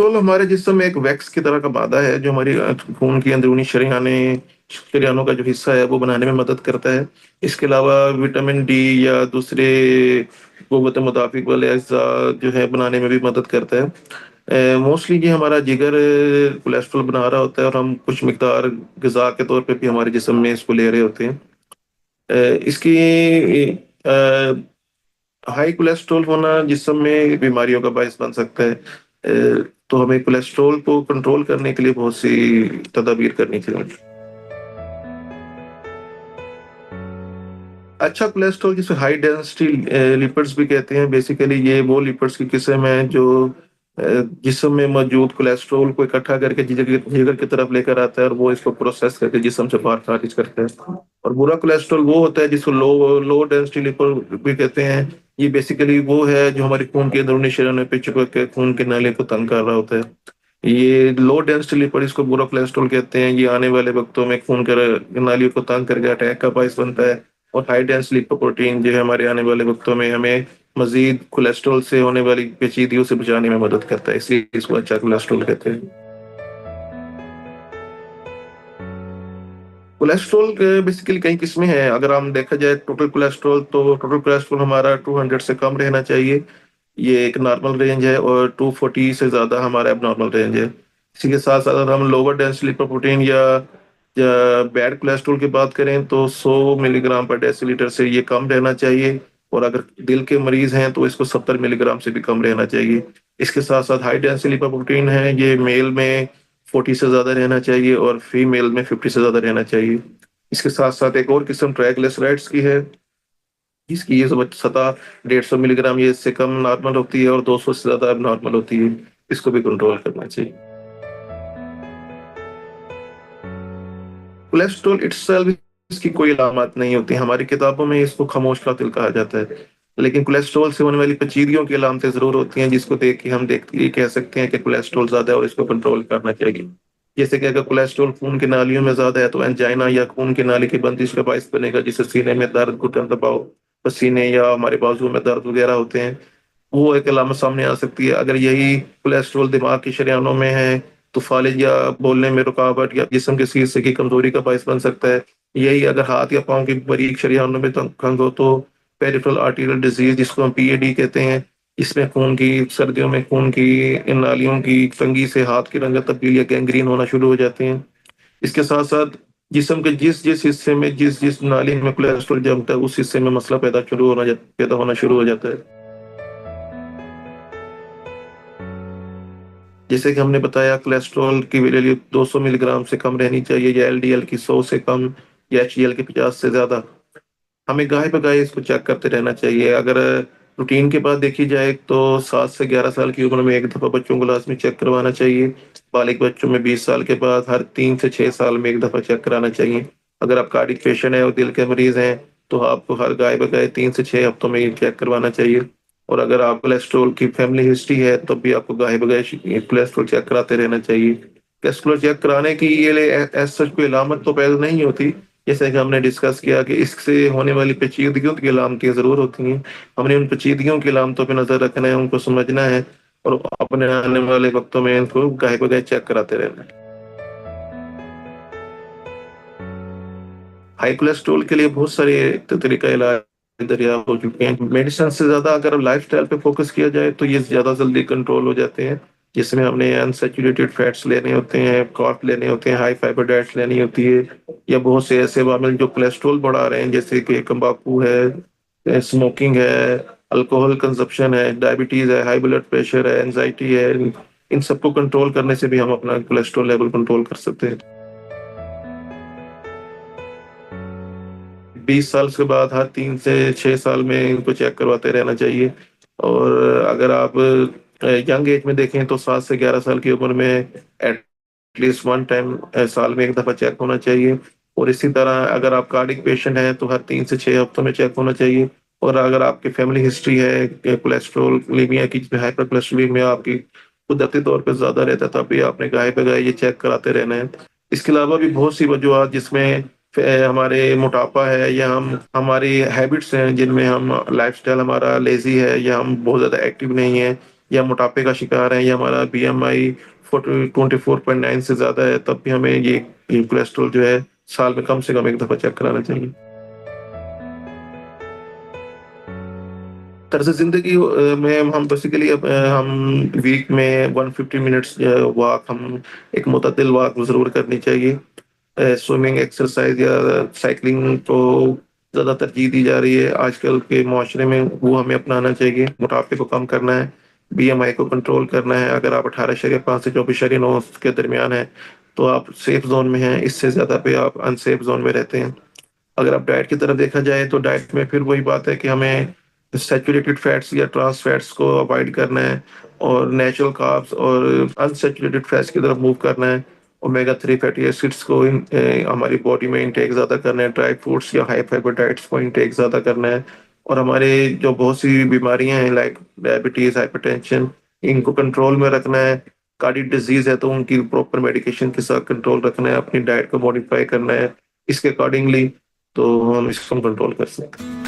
Cholesterol हमारे जिस्म में एक वैक्स की तरह का मादा है जो हमारी खून की अंदरूनी शरेयानों का जो हिस्सा है वो बनाने में मदद करता है। इसके अलावा विटामिन डी या दूसरे क़ुव्वत मुदाफ़िक वाले अज्जा जो है बनाने में भी मदद करता है। मोस्टली ये हमारा जिगर कोलेस्ट्रॉल बना रहा होता है और हम कुछ मिक़दार ग़िज़ा के तौर पे भी हमारे जिस्म में इसको ले रहे होते हैं। इसकी हाई कोलेस्ट्रॉल होना जिस्म में बीमारियों का बायस बन सकता है। तो हमें कोलेस्ट्रॉल को कंट्रोल करने के लिए बहुत सी तदाबीर करनी चाहिए। अच्छा कोलेस्ट्रॉल जिसे हाई डेंसिटी लिपिड्स भी कहते हैं, बेसिकली ये वो लिपिड्स की किस्म है जो अ, जिस्म में मौजूद कोलेस्ट्रॉल को इकट्ठा करके जिगर जिगर की तरफ लेकर आता है और वो इसको प्रोसेस करके जिस्म से बाहर खारिज करता है। और बुरा कोलेस्ट्रॉल वो होता है जिसको लो लो डेंसिटी लिपिड भी कहते हैं। ये बेसिकली वो है जो हमारे खून के अंदरूनी शरीयानों पे चिपक के खून के नाले को तंग कर रहा होता है। ये लो डेंसिटी लिपिड इसको बुरा कोलेस्ट्रॉल कहते हैं। ये आने वाले वक्तों में खून के नालियों को तंग करके अटैक का बायस बनता है। और हाई डेंस लिपोप्रोटीन जो है हमारे आने वाले वक्तों में हमें मजीद कोलेस्ट्रॉल से होने वाली पेचीदगियों से बचाने में मदद करता है, इसलिए इसको अच्छा कोलेस्ट्रॉल कहते हैं। कोलेस्ट्रॉल के बेसिकली कई किस्में हैं। अगर हम देखा जाए टोटल कोलेस्ट्रॉल, तो टोटल कोलेस्ट्रॉल हमारा 200 से कम रहना चाहिए। ये एक नॉर्मल रेंज है और 240 से ज़्यादा हमारा एबनॉर्मल रेंज है। इसी के साथ-साथ अगर हम लोअर डेंस लिपोप्रोटीन या बैड कोलेस्ट्रॉल की बात करें तो 100 मिलीग्राम पर डेसीलीटर से ये कम रहना चाहिए। और अगर दिल के मरीज़ हैं तो इसको 70 मिलीग्राम से भी कम रहना चाहिए। इसके साथ-साथ हाई डेंसिटी लिपोप्रोटीन है, ये मेल में 40 से ज़्यादा रहना चाहिए और फीमेल में 50 से ज़्यादा रहना चाहिए। इसके साथ-साथ एक और किस्म ट्राइग्लिसराइड्स की है, इसकी ये सतह 150 मिलीग्राम ये इससे कम नॉर्मल होती है और 200 से ज़्यादा एबनॉर्मल होती है। इसको भी कंट्रोल करना चाहिए। कोलेस्ट्रॉल इटसेल्फ इसकी कोई अलामत नहीं होती। हमारी किताबों में इसको खामोश कातिल कहा जाता है। लेकिन कोलेस्ट्रॉल से होने वाली पेचीदगियों की अलामतें ज़रूर होती हैं, जिसको देख के हम ये कह सकते हैं कि कोलेस्ट्रॉल ज़्यादा है और इसको कंट्रोल करना चाहिए। जैसे कि अगर कोलेस्ट्रॉल खून की नालियों में ज़्यादा है तो एंजाइना या खून की नाली की बंदिश का बायस बनेगा, जिससे सीने में दर्द, घुटन दबाव, पसीने या हमारे बाजुओं में दर्द वगैरह होते हैं। वो एक अलामत सामने आ सकती है। अगर यही कोलेस्ट्रॉल दिमाग के शरेयानों में है तो फालिज या बोलने में रुकावट या जिस्म के किसी हिस्से की कमजोरी का बायस बन सकता है। यही अगर हाथ या पाँव की बारीक शरेयानों में तंग हो तो पेरिफेरल आर्टेरियल डिजीज, जिसको हम पीएडी कहते हैं, इसमें खून की सर्दियों में खून की इन नालियों की तंगी से हाथ की रंगत तब्दील या गैंग्रीन होना शुरू हो जाते हैं। इसके साथ-साथ जिस्म के जिस-जिस हिस्से में जिस-जिस नाली में कोलेस्ट्रॉल जमता है उस हिस्से में मसला पैदा होना शुरू हो जाता है। जैसे कि हमने बताया कोलेस्ट्रॉल की वैल्यू 200 मिलीग्राम से कम रहनी चाहिए या एलडीएल की 100 से कम या एचडीएल की 50 से ज़्यादा। हमें गाहे-बगाहे इसको चेक करते रहना चाहिए। अगर रूटीन की बात देखी जाए तो 7 से 11 साल की उम्र में 1 दफ़ा बच्चों को लाज़मी चेक करवाना चाहिए। बालिग बच्चों में 20 साल के बाद हर 3 से 6 साल में 1 दफ़ा चेक कराना चाहिए। अगर आप कार्डियक पेशेंट हैं और दिल के मरीज़ हैं, तो आपको हर गाहे-बगाहे 3 से 6 हफ्तों में ये चेक करवाना चाहिए। और अगर आप कोलेस्ट्रॉल की फैमिली हिस्ट्री है, तब भी आपको गाहे-बगाहे कोलेस्ट्रॉल चेक कराते रहना चाहिए। कोलेस्ट्रॉल चेक कराने की ये एज़ सच कोई अलामत तो पैदा नहीं होती। जैसे कि हमने डिस्कस किया कि इससे होने वाली पेचीदगियों की अलामतें ज़रूर होती हैं। हमने उन पेचीदगियों की अलामतों पे नज़र रखना है, उनको समझना है और अपने आने वाले वक़्तों में इनको गाहे-बगाहे चेक कराते रहना है। हाई कोलेस्ट्रॉल के लिए बहुत सारे तरीका इलाज दरियाफ़ हो चुके हैं। मेडिसिन से ज़्यादा अगर लाइफ़स्टाइल पे फ़ोकस किया जाए तो ये ज़्यादा जल्दी कंट्रोल हो जाते हैं। जिसमें हमने अनसैचुरेटेड फैट्स लेने होते हैं, कार्ब लेने होते हैं, हाई फाइबर डाइट्स लेनी होती है या बहुत से ऐसे अवामिल जो कोलेस्ट्रॉल बढ़ा रहे हैं, जैसे कि तम्बाकू है, स्मोकिंग है, अल्कोहल कंज़म्पशन है, डायबिटीज़ है, हाई ब्लड प्रेशर है, एंग्ज़ायटी है। इन सबको कंट्रोल करने से भी हम अपना कोलेस्ट्रॉल लेवल कंट्रोल कर सकते हैं। 20 साल के बाद हर 3 से 6 साल में इनको चेक करवाते रहना चाहिए। और अगर आप यंग एज में देखें तो 7 से 11 साल की उम्र में एट लीस्ट 1 टाइम साल में 1 दफ़ा चेक होना चाहिए। और इसी तरह अगर आप कार्डियक पेशेंट हैं तो हर 3 से 6 हफ्तों में चेक होना चाहिए। और अगर आपकी फैमिली हिस्ट्री है कोलेस्ट्रॉलिमिया की, जिसमें हाइपर कोलेस्ट्रोलेमिया आपकी कुदरती तौर पे ज़्यादा रहता है, तब भी आपने गाहे-बगाहे ये चेक कराते रहना है। इसके अलावा भी बहुत सी वजूहात जिसमें हमारे मोटापा है या हम हमारी हैबिट्स हैं जिनमें हम लाइफ़स्टाइल हमारा लेज़ी है या हम बहुत ज़्यादा एक्टिव नहीं हैं, یا موٹاپے کا شکار ہیں یا ہمارا BMI 24.9 سے زیادہ ہے، تب بھی ہمیں یہ کولیسٹرول جو ہے سال میں کم سے کم ایک دفعہ چیک کرانا چاہیے۔ طرز زندگی میں ہم بیسیکلی ہم ویک میں 150 منٹس واک، ہم ایک معتدل واک ضرور کرنی چاہیے۔ سوئمنگ ایکسرسائز یا سائیکلنگ کو زیادہ ترجیح دی جا رہی ہے آج کل کے معاشرے میں، وہ ہمیں اپنانا چاہیے۔ موٹاپے کو کم کرنا ہے، BMI کو کنٹرول کرنا ہے۔ اگر آپ 18.5 سے 24.9 کے درمیان ہیں تو آپ سیف زون میں ہیں، اس سے زیادہ پہ آپ ان سیف زون میں رہتے ہیں۔ اگر آپ ڈائٹ کی طرف دیکھا جائے تو ڈائٹ میں پھر وہی بات ہے کہ ہمیں سیچوریٹڈ فیٹس یا ٹرانس فیٹس کو اوائڈ کرنا ہے، اور نیچرل کاربس اور انسیچوریٹڈ فیٹس کی طرف موو کرنا ہے۔ اومیگا 3 فیٹی ایسڈس کو ہماری باڈی میں انٹیک زیادہ کرنا ہے، ڈرائی فروٹس یا ہائی فائبر ڈائٹس کو انٹیک زیادہ کرنا ہے، اور ہمارے جو بہت سی بیماریاں ہیں لائک ڈائبٹیز، ہائپر ٹینشن، ان کو کنٹرول میں رکھنا ہے۔ کارڈی ڈیزیز ہے تو ان کی پراپر میڈیکیشن کے ساتھ کنٹرول رکھنا ہے، اپنی ڈائٹ کو ماڈیفائی کرنا ہے اس کے اکارڈنگلی، تو ہم اس کو کنٹرول کر سکتے ہیں۔